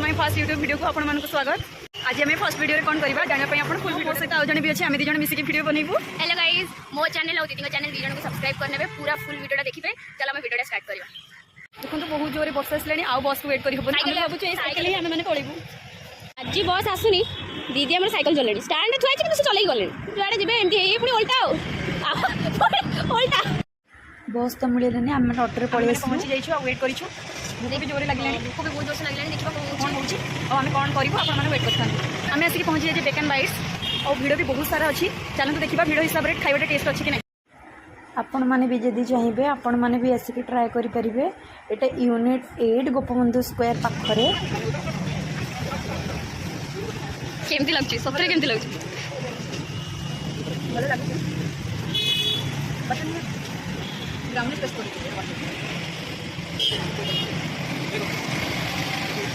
My first YouTube video को आपण मानक स्वागत। आज आम फर्स्ट वीडियो कौन करवा जानापी आप फुल वीडियो सहित आउ जन भी अच्छे आम दुजन मिसिक वीडियो बनइबू। हेलो गाइस, मो चैनल और दीदी चैनल दुजन को सब्सक्राइब करने पूरा फुल वीडियो देखिए। चलो आम वीडियो स्टार्ट करवा। देखो बहुत जोर बस आसले आउ बस को वेट कर भाई आम मैंने पलैबू। आज बस आसुनी दीदी आम सैकल चल स्टाण्ड थुआ चल गले जुआड़े जी एमती पुणी उल्टा उल्टा बस तो मिले आम अटो पलि पहुँची जाइए वेट कर भूख भी जोर लगे भूख भी बहुत जोर से लगे देखा कौन हो आम कौन करूँ आप वेट करते आम आसिक पहुँची जाइए बेकन बाइट्स और भिड़ भी बहुत सारा अच्छी। चलते देखा भिड़ हिसाब से खाइबा टेस्ट अच्छी कि नहीं। आपण मैंने भी जदि चाहिए आपण मैंने भी आसिक ट्राए करेंगे। यहाँ यूनिट 8 गोपबंधु स्क्वायर पाखरे केमती लगुच सतरे केमती लगुच भल लगे ग्राउंड टेस्ट कर